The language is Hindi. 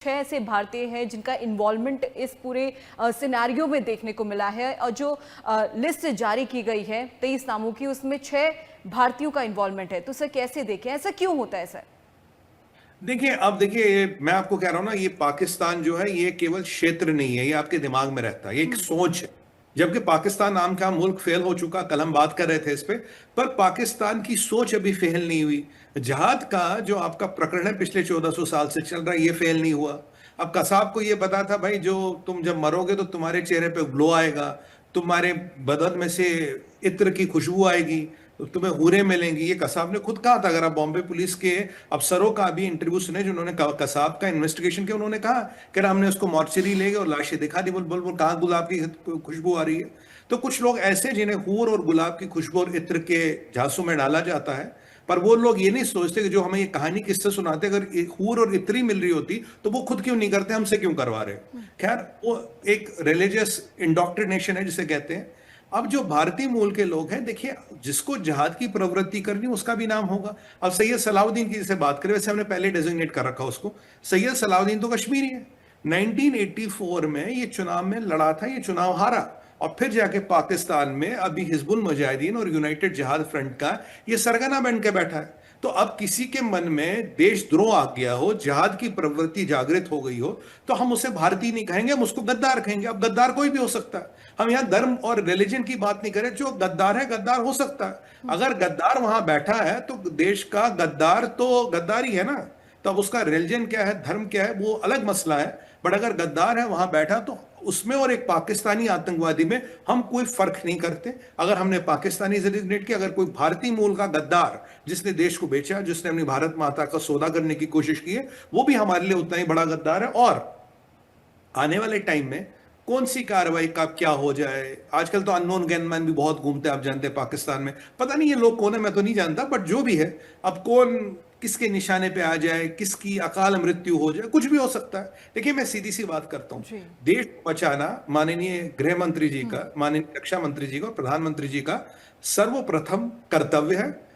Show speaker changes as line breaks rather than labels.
छह ऐसे भारतीय हैं जिनका इन्वॉल्वमेंट इस पूरे सिनेरियो में देखने को मिला है और जो लिस्ट जारी की गई है 23 नामों की, उसमें 6 भारतीयों का इन्वॉल्वमेंट है। तो सर कैसे देखें, ऐसा क्यों होता है सर?
देखिए, अब देखिए, मैं आपको कह रहा हूं ना, ये पाकिस्तान जो है ये केवल क्षेत्र नहीं है, ये आपके दिमाग में रहता है, ये एक सोच है। जबकि पाकिस्तान नाम का मुल्क फेल हो चुका, कल हम बात कर रहे थे इस पे, पर पाकिस्तान की सोच अभी फेल नहीं हुई। जहाद का जो आपका प्रकरण है पिछले 1400 साल से चल रहा है, ये फेल नहीं हुआ। अब कसाब को ये पता था भाई, जो तुम जब मरोगे तो तुम्हारे चेहरे पे ग्लो आएगा, तुम्हारे बदन में से इत्र की खुशबू आएगी, तो तुम्हें हूरें मिलेंगी। ये कसाब ने खुद कहा था। अगर आप बॉम्बे पुलिस के अफसरों का भी इंटरव्यू सुने जिन्होंने कसाब का इन्वेस्टिगेशन किया, उन्होंने कहा कि हमने उसको मॉर्चरी ले गए और लाशें दिखा दी, बोल बोल बोल कहाँ गुलाब की खुशबू आ रही है। तो कुछ लोग ऐसे जिन्हें हूर और गुलाब की खुशबू और इत्र के झांसों में डाला जाता है, पर वो लोग ये नहीं सोचते कि जो हमें ये कहानी किससे सुनाते, अगर हूर और इत्री मिल रही होती तो वो खुद क्यों नहीं करते, हमसे क्यों करवा रहे। खैर, वो एक रिलीजियस इंडोक्ट्रिनेशन है जिसे कहते हैं। अब जो भारतीय मूल के लोग हैं, देखिए, जिसको जहाद की प्रवृत्ति करनी उसका भी नाम होगा। अब सैयद सलाउद्दीन की जैसे बात करें, वैसे हमने पहले डेजिग्नेट कर रखा उसको। सैयद सलाउद्दीन तो कश्मीरी है। 1984 में ये चुनाव में लड़ा था, ये चुनाव हारा, और फिर जाके पाकिस्तान में अभी हिजबुल मुजाहिदीन और यूनाइटेड जिहाद फ्रंट का ये सरगना बन के बैठा है। तो अब किसी के मन में देशद्रोह आ गया हो, जिहाद की प्रवृत्ति जागृत हो गई हो, तो हम उसे भारतीय नहीं कहेंगे, हम उसको गद्दार कहेंगे। अब गद्दार कोई भी हो सकता है, हम यहां धर्म और रिलीजन की बात नहीं करें। जो गद्दार है गद्दार हो सकता है। अगर गद्दार वहां बैठा है तो देश का गद्दार तो गद्दार ही है ना। तो अब उसका रिलीजन क्या है, धर्म क्या है, वो अलग मसला है। बट अगर गद्दार है वहां बैठा, तो उसमें और एक पाकिस्तानी आतंकवादी में हम कोई फर्क नहीं करते। अगर हमने पाकिस्तानी डेजिग्नेट किया, अगर कोई भारतीय मूल का गद्दार जिसने देश को बेचा, जिसने अपनी भारत माता का सौदा करने की कोशिश की है, वो भी हमारे लिए उतना ही बड़ा गद्दार है। और आने वाले टाइम में कौन सी कार्रवाई का क्या हो जाए, आजकल तो अननोन गनमैन भी बहुत घूमते हैं, आप जानते हैं पाकिस्तान में। पता नहीं ये लोग कौन है, मैं तो नहीं जानता, बट जो भी है, अब कौन किसके निशाने पे आ जाए, किसकी अकाल मृत्यु हो जाए, कुछ भी हो सकता है। देखिए, मैं सीधी सी बात करता हूं,
जी।
देश को बचाना माननीय गृह मंत्री जी का, माननीय रक्षा मंत्री जी का और प्रधानमंत्री जी का सर्वप्रथम कर्तव्य है।